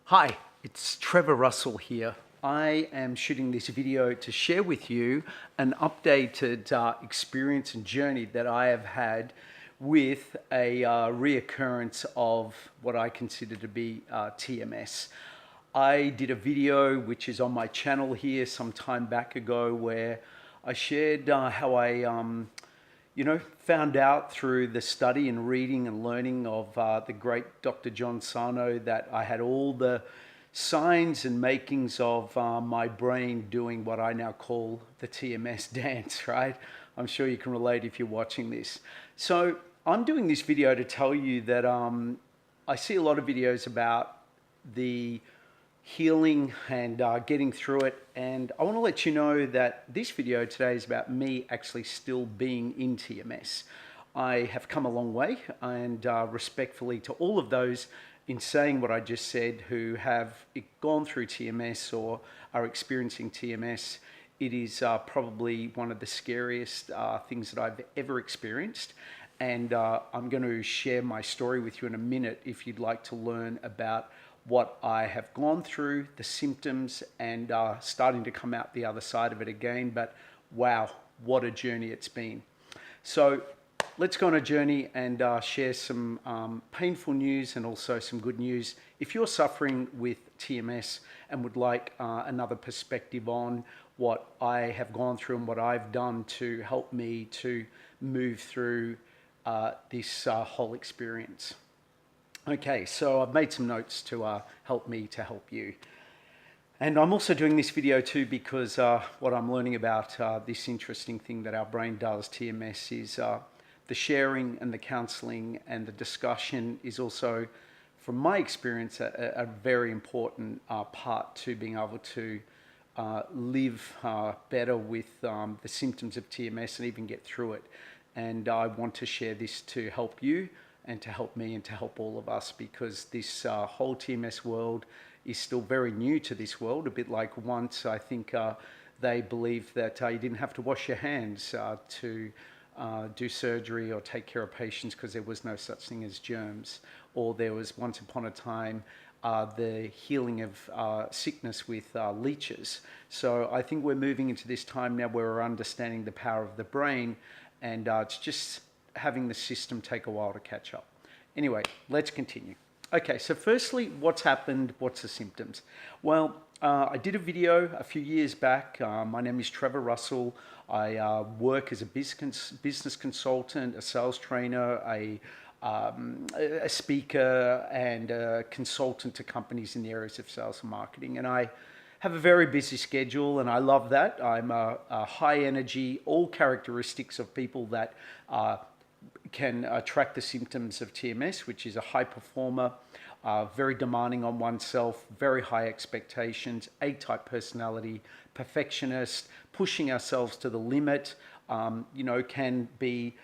Hi, it's Trevor Russell here. I am shooting this video to share with you an updated experience and journey that I have had with a reoccurrence of what I consider to be TMS. I did a video which is on my channel here some time back ago where I shared how I found out through the study and reading and learning of the great Dr. John Sarno that I had all the signs and makings of my brain doing what I now call the TMS dance, right? I'm sure you can relate if you're watching this. So I'm doing this video to tell you that I see a lot of videos about the healing and getting through it, and I want to let you know that this video today is about me actually still being in TMS. I have come a long way, and respectfully to all of those in saying what I just said who have gone through TMS or are experiencing TMS, it is probably one of the scariest things that I've ever experienced. And I'm going to share my story with you in a minute if you'd like to learn about what I have gone through, the symptoms, and starting to come out the other side of it again. But wow, what a journey it's been. So let's go on a journey and share some painful news and also some good news. If you're suffering with TMS and would like another perspective on what I have gone through and what I've done to help me to move through this whole experience. Okay, so I've made some notes to help me to help you. And I'm also doing this video too because what I'm learning about this interesting thing that our brain does, TMS, is the sharing and the counseling and the discussion is also, from my experience, a very important part to being able to live better with the symptoms of TMS and even get through it. And I want to share this to help you and to help me and to help all of us, because this whole TMS world is still very new to this world. A bit like once, I think they believed that you didn't have to wash your hands to do surgery or take care of patients because there was no such thing as germs. Or there was once upon a time the healing of sickness with leeches. So I think we're moving into this time now where we're understanding the power of the brain, and it's just having the system take a while to catch up. Anyway, let's continue. Okay, so firstly, what's happened? What's the symptoms? Well, I did a video a few years back. My name is Trevor Russell. I work as a business consultant, a sales trainer, a speaker, and a consultant to companies in the areas of sales and marketing. And I have a very busy schedule, and I love that. I'm a high energy, all characteristics of people that can track the symptoms of TMS, which is a high performer, very demanding on oneself, very high expectations, A-type personality, perfectionist, pushing ourselves to the limit, can be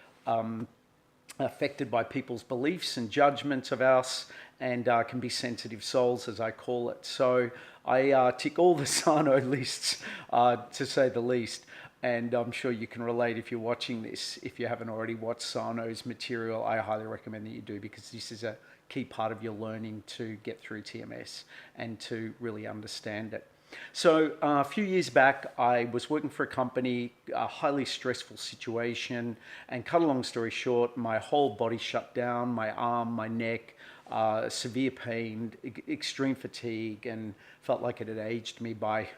affected by people's beliefs and judgments of us, and can be sensitive souls, as I call it. So I tick all the Sarno lists, to say the least. And I'm sure you can relate if you're watching this. If you haven't already watched Sarno's material, I highly recommend that you do, because this is a key part of your learning to get through TMS and to really understand it. So a few years back, I was working for a company, a highly stressful situation, and cut a long story short, my whole body shut down, my arm, my neck, severe pain, extreme fatigue, and felt like it had aged me by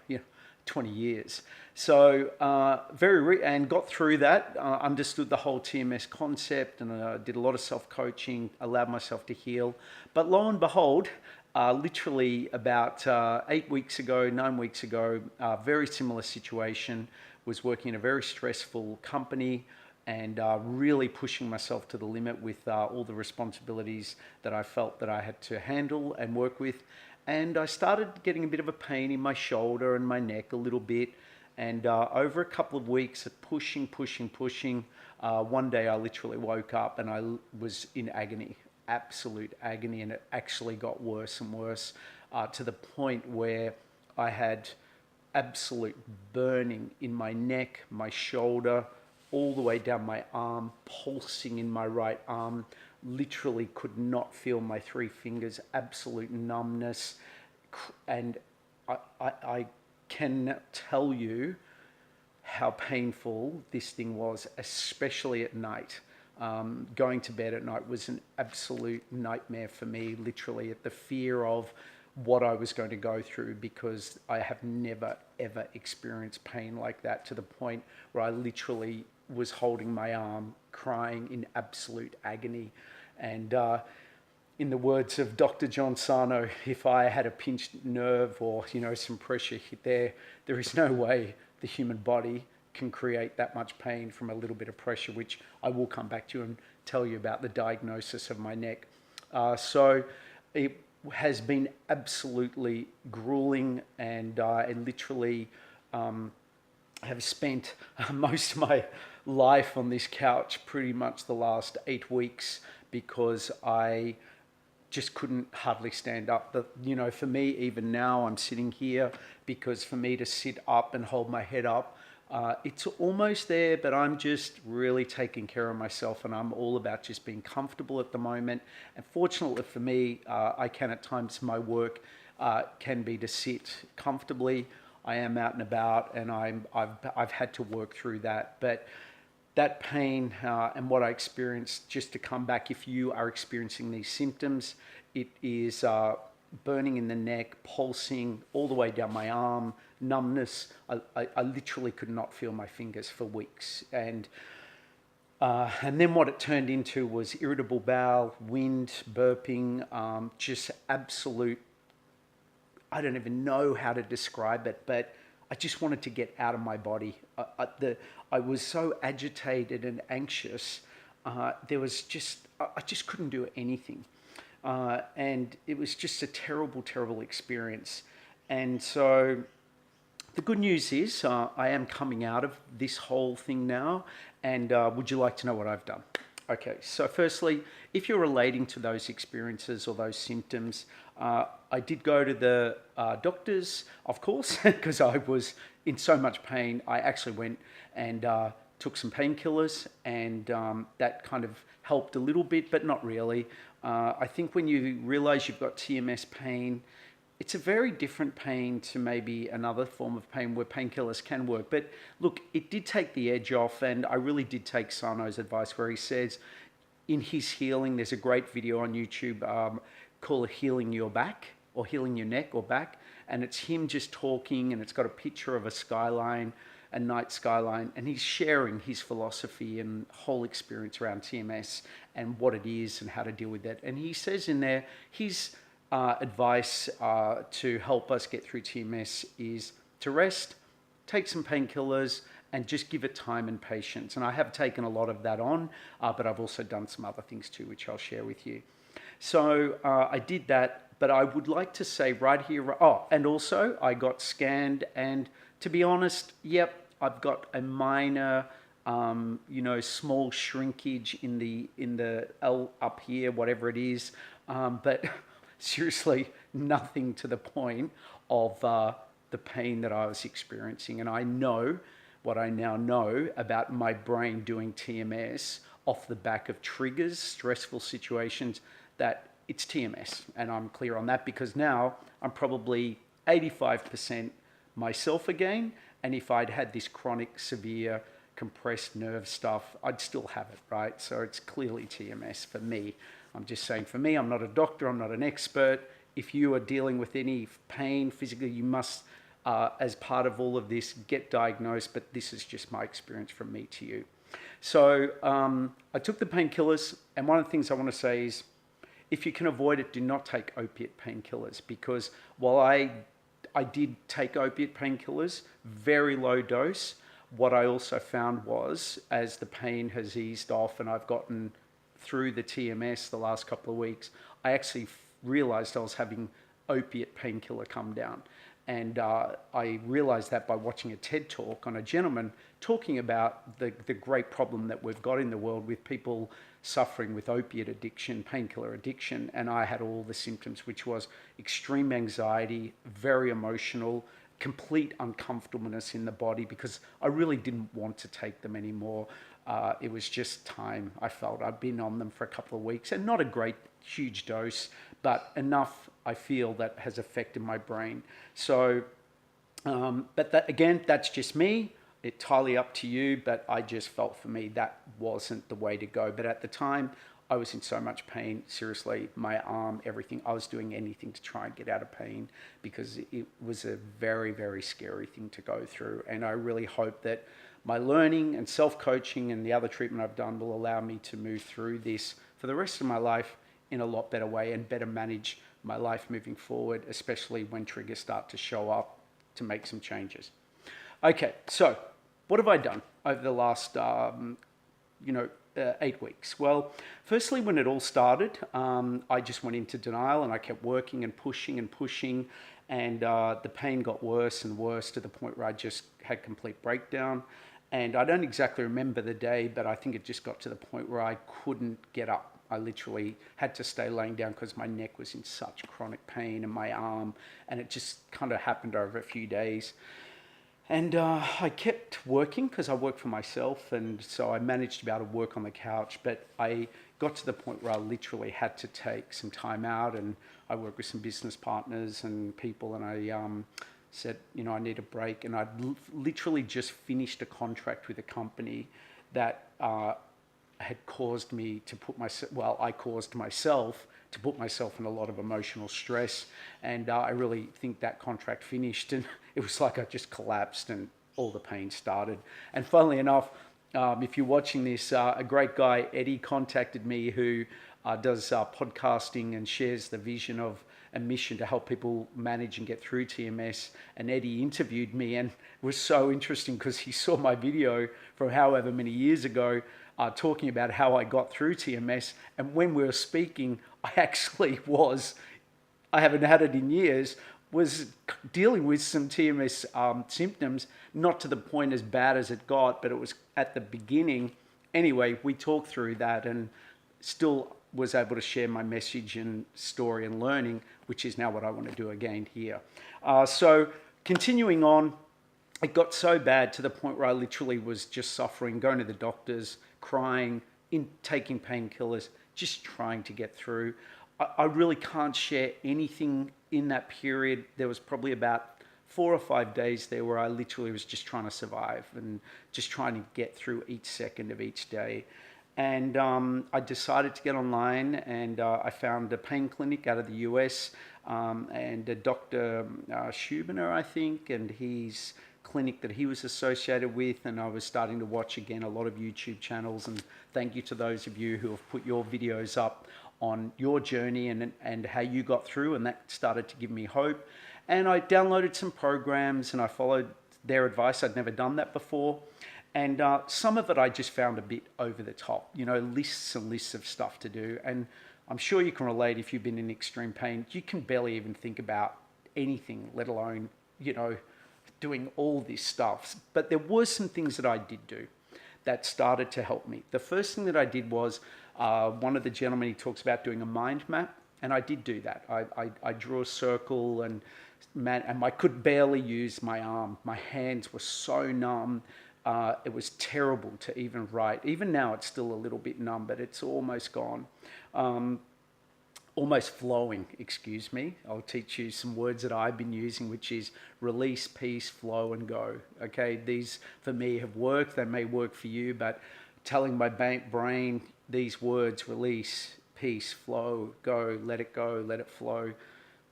20 years. So and got through that, understood the whole TMS concept, and did a lot of self-coaching, allowed myself to heal. But lo and behold, literally about 9 weeks ago, very similar situation, was working in a very stressful company and really pushing myself to the limit with all the responsibilities that I felt that I had to handle and work with. And I started getting a bit of a pain in my shoulder and my neck a little bit. And over a couple of weeks of pushing, one day I literally woke up and I was in agony, absolute agony. And it actually got worse and worse to the point where I had absolute burning in my neck, my shoulder, all the way down my arm, pulsing in my right arm, literally could not feel my 3 fingers, absolute numbness, and I can tell you how painful this thing was, especially at night. Going to bed at night was an absolute nightmare for me, literally, at the fear of what I was going to go through, because I have never, ever experienced pain like that, to the point where I literally was holding my arm, crying in absolute agony. And in the words of Dr. John Sarno, if I had a pinched nerve or, some pressure hit there is no way the human body can create that much pain from a little bit of pressure, which I will come back to and tell you about the diagnosis of my neck. So it has been absolutely grueling, and I literally have spent most of my life on this couch pretty much the last 8 weeks, because I just couldn't hardly stand up. For me, even now I'm sitting here, because for me to sit up and hold my head up, it's almost there, but I'm just really taking care of myself, and I'm all about just being comfortable at the moment. And fortunately for me, I can at times, my work can be to sit comfortably. I am out and about, and I've had to work through that. But that pain and what I experienced, just to come back, if you are experiencing these symptoms, it is burning in the neck, pulsing all the way down my arm, numbness. I literally could not feel my fingers for weeks. And then what it turned into was irritable bowel, wind, burping, just absolute, I don't even know how to describe it, but I just wanted to get out of my body. I was so agitated and anxious. I just couldn't do anything. And it was just a terrible, terrible experience. And so the good news is I am coming out of this whole thing now. And would you like to know what I've done? Okay, so firstly, if you're relating to those experiences or those symptoms, I did go to the doctors, of course, because I was in so much pain. I actually went and took some painkillers, and that kind of helped a little bit, but not really. I think when you realize you've got TMS pain, it's a very different pain to maybe another form of pain where painkillers can work. But look, it did take the edge off, and I really did take Sarno's advice, where he says in his healing, there's a great video on YouTube called Healing Your Back, or Healing Your Neck or Back, and it's him just talking, and it's got a picture of a skyline, a night skyline, and he's sharing his philosophy and whole experience around TMS and what it is and how to deal with it. And he says in there, his advice to help us get through TMS is to rest, take some painkillers, and just give it time and patience. And I have taken a lot of that on, but I've also done some other things too, which I'll share with you. So I did that, but I would like to say right here, and also I got scanned, and to be honest, yep, I've got a minor, small shrinkage in the L up here, whatever it is, but seriously, nothing to the point of the pain that I was experiencing. And I know what I now know about my brain doing TMS off the back of triggers, stressful situations, that it's TMS. And I'm clear on that, because now I'm probably 85% myself again. And if I'd had this chronic, severe, compressed nerve stuff, I'd still have it, right? So it's clearly TMS for me. I'm just saying, for me, I'm not a doctor, I'm not an expert. If you are dealing with any pain physically, you must, as part of all of this, get diagnosed, but this is just my experience from me to you. So I took the painkillers, and one of the things I want to say is, if you can avoid it, do not take opiate painkillers, because while I did take opiate painkillers, very low dose, what I also found was, as the pain has eased off and I've gotten through the TMS the last couple of weeks, I actually realized I was having opiate painkiller come down. And I realized that by watching a TED talk on a gentleman talking about the great problem that we've got in the world with people suffering with opiate addiction, painkiller addiction. And I had all the symptoms, which was extreme anxiety, very emotional, complete uncomfortableness in the body, because I really didn't want to take them anymore. It was just time. I felt I'd been on them for a couple of weeks, and not a great huge dose, but enough I feel that has affected my brain. So, but that, again, that's just me. It's entirely up to you, but I just felt for me that wasn't the way to go. But at the time, I was in so much pain. Seriously, my arm, everything. I was doing anything to try and get out of pain because it was a very, very scary thing to go through. And I really hope that my learning and self-coaching and the other treatment I've done will allow me to move through this for the rest of my life in a lot better way and better manage my life moving forward, especially when triggers start to show up to make some changes. Okay, so what have I done over the last, 8 weeks? Well, firstly, when it all started, I just went into denial and I kept working and pushing, and the pain got worse and worse to the point where I just had complete breakdown. And I don't exactly remember the day, but I think it just got to the point where I couldn't get up. I literally had to stay laying down because my neck was in such chronic pain and my arm, and it just kind of happened over a few days. And I kept working because I work for myself, and so I managed to be able to work on the couch, but I got to the point where I literally had to take some time out, and I worked with some business partners and people, and I said, I need a break. And I'd literally just finished a contract with a company that had caused me to put myself, I caused myself to put myself in a lot of emotional stress. And I really think that contract finished, and it was like I just collapsed and all the pain started. And funnily enough, if you're watching this, a great guy, Eddie, contacted me, who does podcasting and shares the vision of a mission to help people manage and get through TMS. And Eddie interviewed me, and it was so interesting because he saw my video from however many years ago talking about how I got through TMS. And when we were speaking, I actually I haven't had it in years, was dealing with some TMS symptoms, not to the point as bad as it got, but it was at the beginning. Anyway, we talked through that and still was able to share my message and story and learning, which is now what I want to do again here. So continuing on, it got so bad to the point where I literally was just suffering, going to the doctors, crying, taking painkillers, just trying to get through. I really can't share anything in that period. There was probably about 4 or 5 days there where I literally was just trying to survive and just trying to get through each second of each day. And I decided to get online, and I found a pain clinic out of the US, and a Dr. Schubiner, I think, and his clinic that he was associated with. And I was starting to watch again a lot of YouTube channels, and thank you to those of you who have put your videos up on your journey and how you got through, and that started to give me hope. And I downloaded some programs and I followed their advice. I'd never done that before. And some of it I just found a bit over the top, lists and lists of stuff to do. And I'm sure you can relate if you've been in extreme pain. You can barely even think about anything, let alone, doing all this stuff. But there were some things that I did do that started to help me. The first thing that I did was, one of the gentlemen, he talks about doing a mind map, and I did do that. I drew a circle, and I could barely use my arm. My hands were so numb. It was terrible to even write. Even now, it's still a little bit numb, but it's almost gone. Almost flowing, excuse me. I'll teach you some words that I've been using, which is release, peace, flow, and go. Okay, these for me have worked. They may work for you, but telling my brain these words, release, peace, flow, go, let it flow.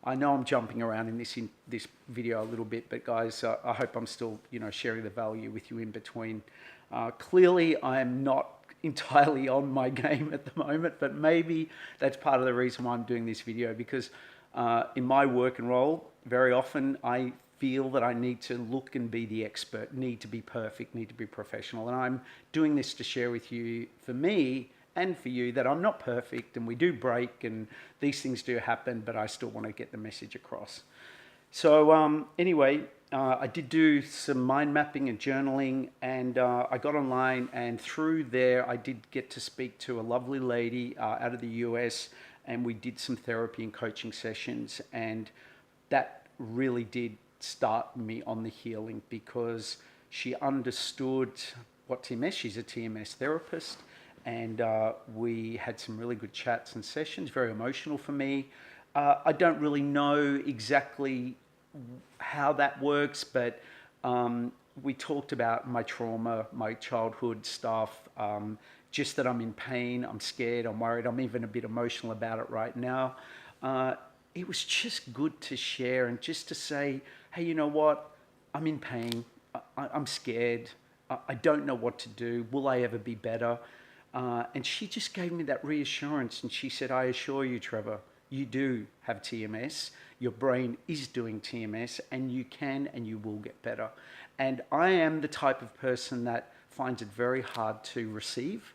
I know I'm jumping around in this video a little bit, but guys, I hope I'm still sharing the value with you in between. Clearly, I am not entirely on my game at the moment, but maybe that's part of the reason why I'm doing this video, because in my work and role, very often I feel that I need to look and be the expert, need to be perfect, need to be professional. And I'm doing this to share with you, for me and for you, that I'm not perfect, and we do break and these things do happen, but I still want to get the message across. So anyway, I did do some mind mapping and journaling, and I got online, and through there I did get to speak to a lovely lady out of the US, and we did some therapy and coaching sessions, and that really did start me on the healing, because she understood what TMS. She's a TMS therapist, and we had some really good chats and sessions. Very emotional for me. I don't really know exactly how that works, but we talked about my trauma, my childhood stuff, just that I'm in pain, I'm scared, I'm worried, I'm even a bit emotional about it right now. It was just good to share and just to say, hey, you know what? I'm in pain. I'm scared. I don't know what to do. Will I ever be better? And she just gave me that reassurance. And she said, I assure you, Trevor, you do have TMS. Your brain is doing TMS, and you can and you will get better. And I am the type of person that finds it very hard to receive.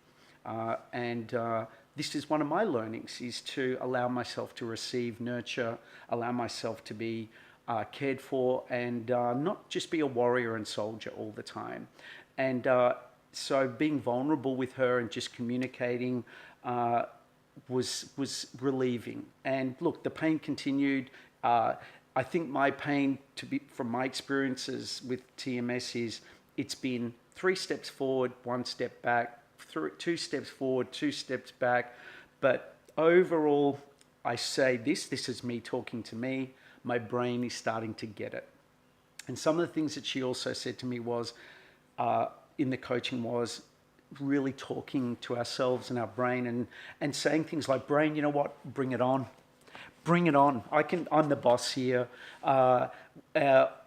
This is one of my learnings, is to allow myself to receive, nurture, allow myself to be cared for, and not just be a warrior and soldier all the time. And so being vulnerable with her and just communicating was relieving. And look, the pain continued. I think my pain, from my experiences with TMS, is it's been 3 steps forward, 1 step back, 2 steps forward, 2 steps back. But overall, I say this is me talking to me. My brain is starting to get it. And some of the things that she also said to me was, in the coaching, was really talking to ourselves and our brain and saying things like, brain, you know what, bring it on. Bring it on. I'm the boss here. Or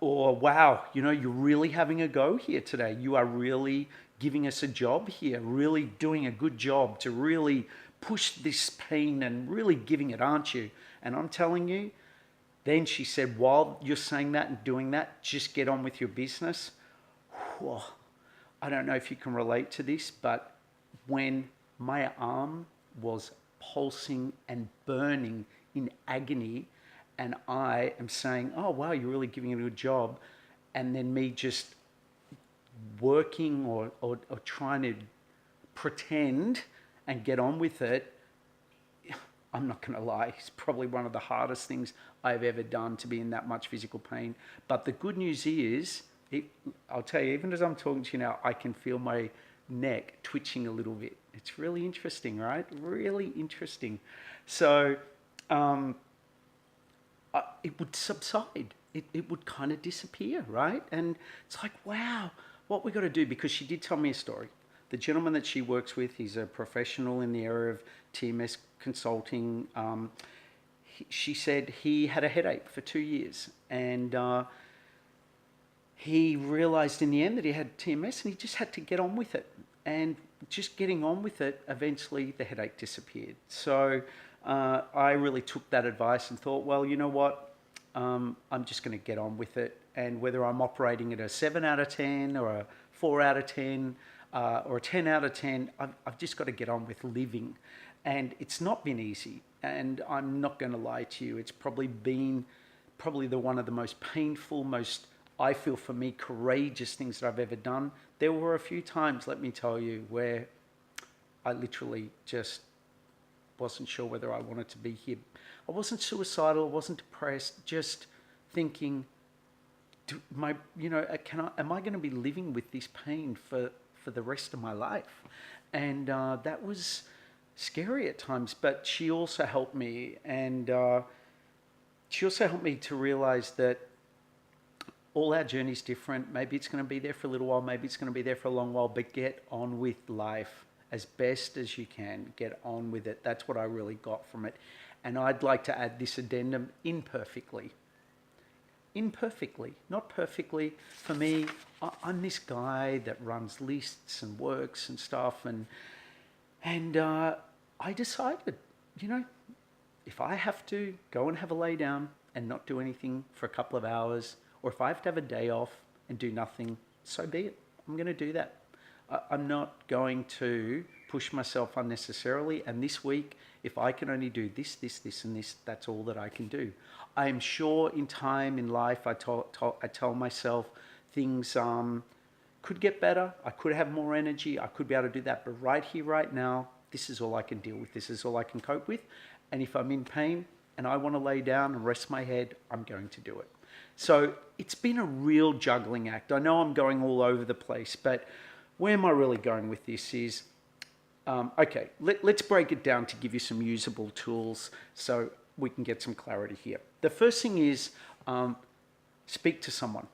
wow, you know, you're really having a go here today. You are really giving us a job here, really doing a good job to really push this pain and really giving it, aren't you? And I'm telling you, then she said, while you're saying that and doing that, just get on with your business. Whew. I don't know if you can relate to this, but when my arm was pulsing and burning in agony, and I am saying, oh, wow, you're really giving it a good job. And then me just working or trying to pretend and get on with it, I'm not going to lie, it's probably one of the hardest things I've ever done, to be in that much physical pain. But the good news is, I'll tell you, even as I'm talking to you now, I can feel my neck twitching a little bit. It's really interesting, right? Really interesting. So it would subside. It would kind of disappear, right? And it's like, wow, what we got to do, because she did tell me a story. The gentleman that she works with, he's a professional in the area of TMS consulting. She said he had a headache for 2 years, and he realized in the end that he had TMS, and he just had to get on with it. And just getting on with it, eventually the headache disappeared. So I really took that advice and thought, well, you know what? I'm just going to get on with it. And whether I'm operating at a 7 out of 10 or a 4 out of 10 or a 10 out of 10, I've just got to get on with living. And it's not been easy. And I'm not going to lie to you. It's probably been one of the most painful, most, I feel for me, courageous things that I've ever done. There were a few times, let me tell you, where I literally just wasn't sure whether I wanted to be here. I wasn't suicidal, I wasn't depressed, just thinking, am I going to be living with this pain for the rest of my life? And that was scary at times, but she also helped me, and she also helped me to realize that all our journey's different. Maybe it's going to be there for a little while, maybe it's going to be there for a long while, but get on with life as best as you can. Get on with it. That's what I really got from it. And I'd like to add this addendum: imperfectly. Imperfectly, not perfectly. For me, I'm this guy that runs lists and works and stuff, and I decided, if I have to go and have a lay down and not do anything for a couple of hours, or if I have to have a day off and do nothing, so be it. I'm going to do that. I'm not going to push myself unnecessarily. And this week, if I can only do this, and this, that's all that I can do. I am sure in time in life, I tell myself things could get better. I could have more energy. I could be able to do that. But right here, right now, this is all I can deal with. This is all I can cope with. And if I'm in pain and I want to lay down and rest my head, I'm going to do it. So it's been a real juggling act. I know I'm going all over the place, but where am I really going with this is, okay, let's break it down to give you some usable tools so we can get some clarity here. The first thing is speak to someone.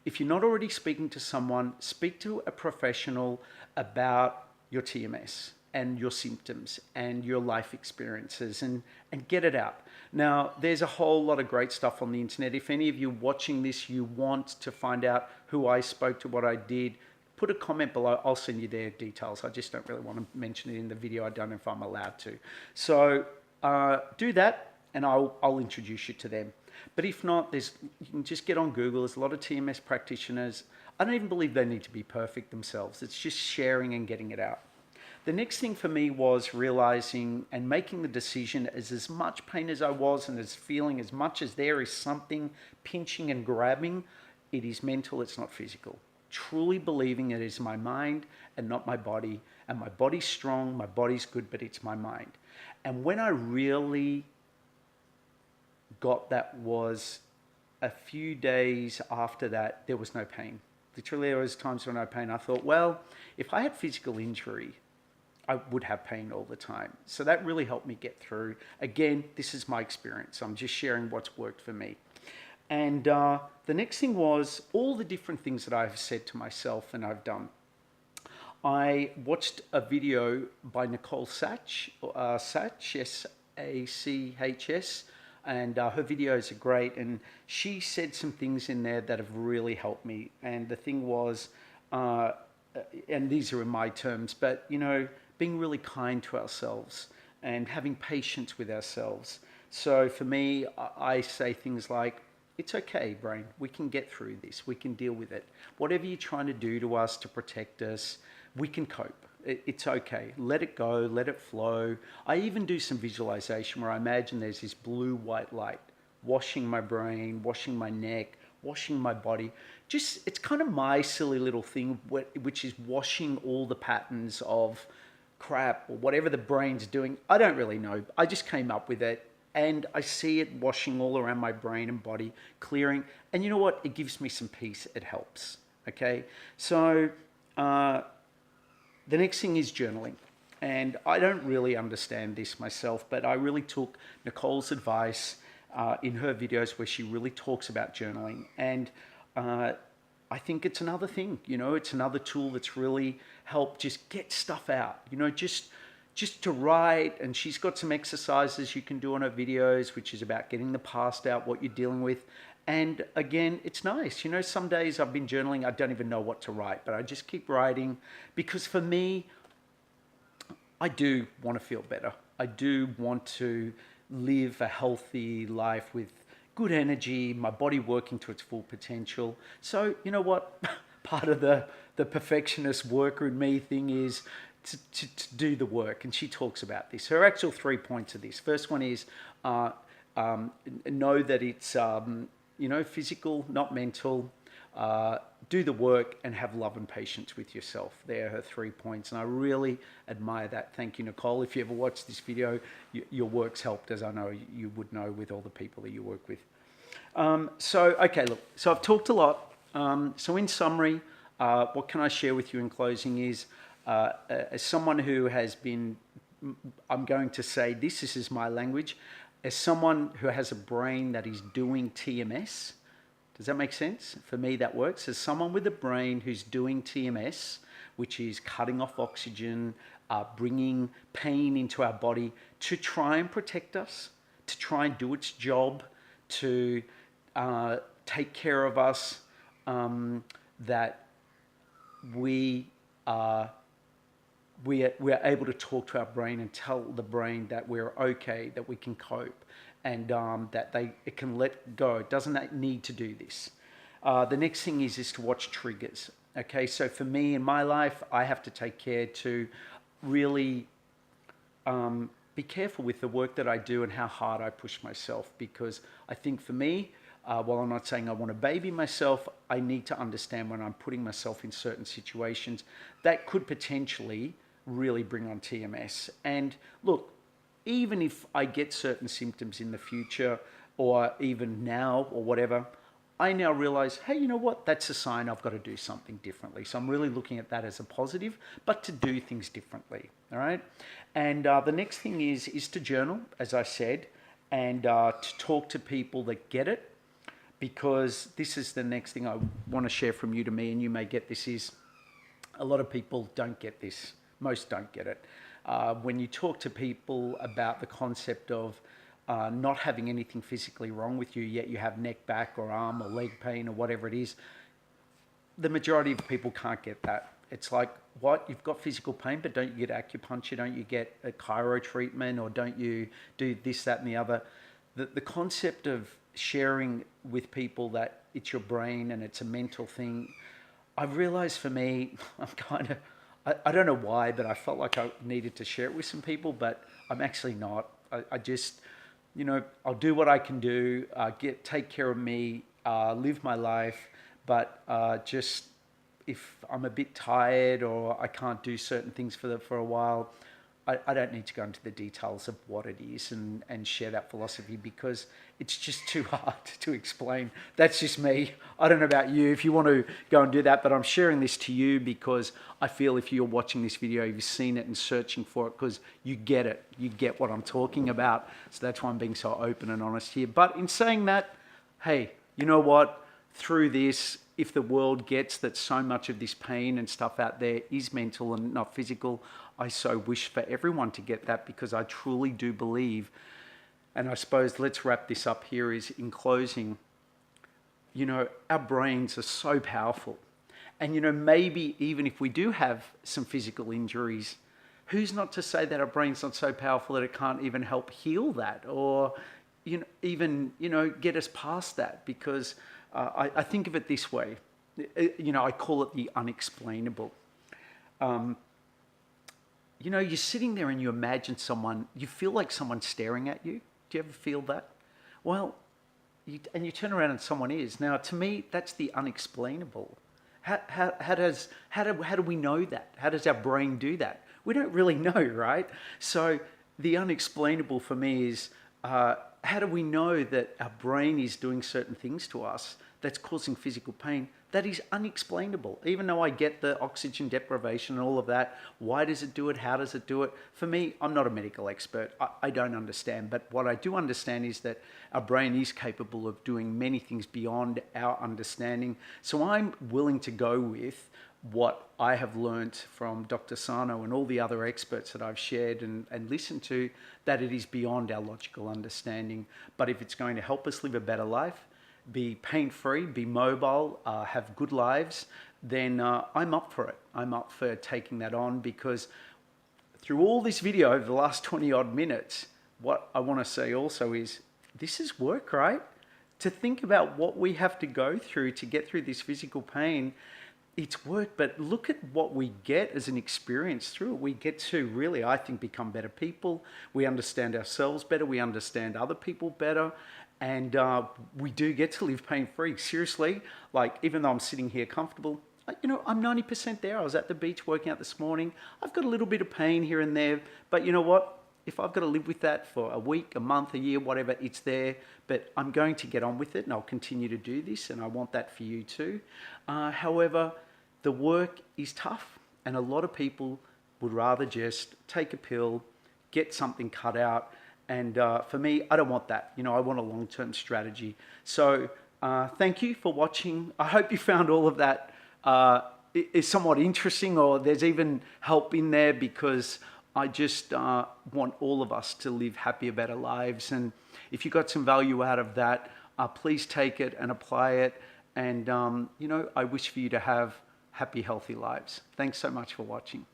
If you're not already speaking to someone, speak to a professional about your TMS and your symptoms and your life experiences and get it out. Now, there's a whole lot of great stuff on the internet. If any of you watching this, you want to find out who I spoke to, what I did, put a comment below. I'll send you their details. I just don't really want to mention it in the video. I don't know if I'm allowed to. So do that and I'll introduce you to them. But if not, you can just get on Google. There's a lot of TMS practitioners. I don't even believe they need to be perfect themselves. It's just sharing and getting it out. The next thing for me was realizing and making the decision, as much pain as I was and as feeling as much as there is something pinching and grabbing, it is mental, it's not physical. Truly believing it is my mind and not my body. And my body's strong, my body's good, but it's my mind. And when I really got that was a few days after that, there was no pain. Literally, there was times when no pain. I thought, well, if I had physical injury, I would have pain all the time. So that really helped me get through. Again, this is my experience. I'm just sharing what's worked for me. And the next thing was all the different things that I've said to myself and I've done. I watched a video by Nicole Sachs, S-A-C-H-S, and her videos are great. And she said some things in there that have really helped me. And the thing was, and these are in my terms, but you know, being really kind to ourselves and having patience with ourselves. So for me, I say things like, it's okay, brain, we can get through this, we can deal with it. Whatever you're trying to do to us to protect us, we can cope. It's okay, let it go, let it flow. I even do some visualization where I imagine there's this blue-white light washing my brain, washing my neck, washing my body. Just, it's kind of my silly little thing, which is washing all the patterns of crap or whatever the brain's doing. I don't really know. I just came up with it and I see it washing all around my brain and body, clearing. And you know what? It gives me some peace. It helps. Okay. So the next thing is journaling. And I don't really understand this myself, but I really took Nicole's advice in her videos where she really talks about journaling. And I think it's another thing, you know, it's another tool that's really helped just get stuff out, you know, just to write. And she's got some exercises you can do on her videos, which is about getting the past out, what you're dealing with. And again, it's nice. You know, some days I've been journaling, I don't even know what to write, but I just keep writing because for me, I do want to feel better. I do want to live a healthy life with good energy, my body working to its full potential. So, you know what? Part of the perfectionist worker in me thing is to do the work. And she talks about this. Her actual 3 points of this. First one is know that it's, you know, physical, not mental. Do the work and have love and patience with yourself. They're her 3 points. And I really admire that. Thank you, Nicole. If you ever watch this video, your work's helped, as I know you would know with all the people that you work with. Okay, look, so I've talked a lot. So in summary, what can I share with you in closing is, as someone who has been, I'm going to say this is my language, as someone who has a brain that is doing TMS, does that make sense? For me, that works. As someone with a brain who's doing TMS, which is cutting off oxygen, bringing pain into our body to try and protect us, to try and do its job, to take care of us, that we're able to talk to our brain and tell the brain that we're okay, that we can cope, and that it can let go. It doesn't need to do this. The next thing is to watch triggers. Okay, so for me in my life, I have to take care to really be careful with the work that I do and how hard I push myself, because I think for me, while I'm not saying I want to baby myself, I need to understand when I'm putting myself in certain situations that could potentially really bring on TMS. And look, even if I get certain symptoms in the future or even now or whatever, I now realize, hey, you know what? That's a sign I've got to do something differently. So I'm really looking at that as a positive, but to do things differently. All right. And the next thing is to journal, as I said, and to talk to people that get it, because this is the next thing I want to share from you to me, and you may get this, is a lot of people don't get this. Most don't get it. When you talk to people about the concept of not having anything physically wrong with you, yet you have neck, back, or arm, or leg pain, or whatever it is, the majority of people can't get that. It's like, what? You've got physical pain, but don't you get acupuncture? Don't you get a chiro treatment? Or don't you do this, that, and the other? The concept of sharing with people that it's your brain and it's a mental thing, I realized for me, I'm kind of, I don't know why, but I felt like I needed to share it with some people, but I'm actually not. I just, you know, I'll do what I can do, take care of me, live my life, but just if I'm a bit tired or I can't do certain things for a while, I don't need to go into the details of what it is and share that philosophy, because it's just too hard to explain. That's just me. I don't know about you if you want to go and do that, but I'm sharing this to you because I feel if you're watching this video, you've seen it and searching for it, because you get it. You get what I'm talking about. So that's why I'm being so open and honest here. But in saying that, hey, you know what? Through this, if the world gets that so much of this pain and stuff out there is mental and not physical, I so wish for everyone to get that, because I truly do believe, and I suppose let's wrap this up here, is in closing, you know, our brains are so powerful. And, you know, maybe even if we do have some physical injuries, who's not to say that our brain's not so powerful that it can't even help heal that, or, you know, even, you know, get us past that? Because I think of it this way, you know, I call it the unexplainable. You know, you're sitting there and you imagine someone, you feel like someone's staring at you. Do you ever feel that? Well, and you turn around and someone is. Now, to me, that's the unexplainable. How do we know that? How does our brain do that? We don't really know, right? So the unexplainable for me is, how do we know that our brain is doing certain things to us that's causing physical pain? That is unexplainable. Even though I get the oxygen deprivation and all of that, why does it do it? How does it do it? For me, I'm not a medical expert. I don't understand. But what I do understand is that our brain is capable of doing many things beyond our understanding. So I'm willing to go with what I have learned from Dr. Sarno and all the other experts that I've shared and listened to, that it is beyond our logical understanding. But if it's going to help us live a better life, be pain-free, be mobile, have good lives, then I'm up for it. I'm up for taking that on, because through all this video over the last 20 odd minutes, what I want to say also is, this is work, right? To think about what we have to go through to get through this physical pain, it's work, but look at what we get as an experience through it. We get to really, I think, become better people. We understand ourselves better. We understand other people better. And we do get to live pain-free. Seriously, like, even though I'm sitting here comfortable, you know, I'm 90% there. I was at the beach working out this morning. I've got a little bit of pain here and there, but you know what? If I've got to live with that for a week, a month, a year, whatever, it's there. But I'm going to get on with it, and I'll continue to do this, and I want that for you too. However, the work is tough, and a lot of people would rather just take a pill, get something cut out. And for me, I don't want that. You know, I want a long-term strategy. So thank you for watching. I hope you found all of that is somewhat interesting, or there's even help in there, because I just want all of us to live happier, better lives. And if you got some value out of that, please take it and apply it. And, you know, I wish for you to have happy, healthy lives. Thanks so much for watching.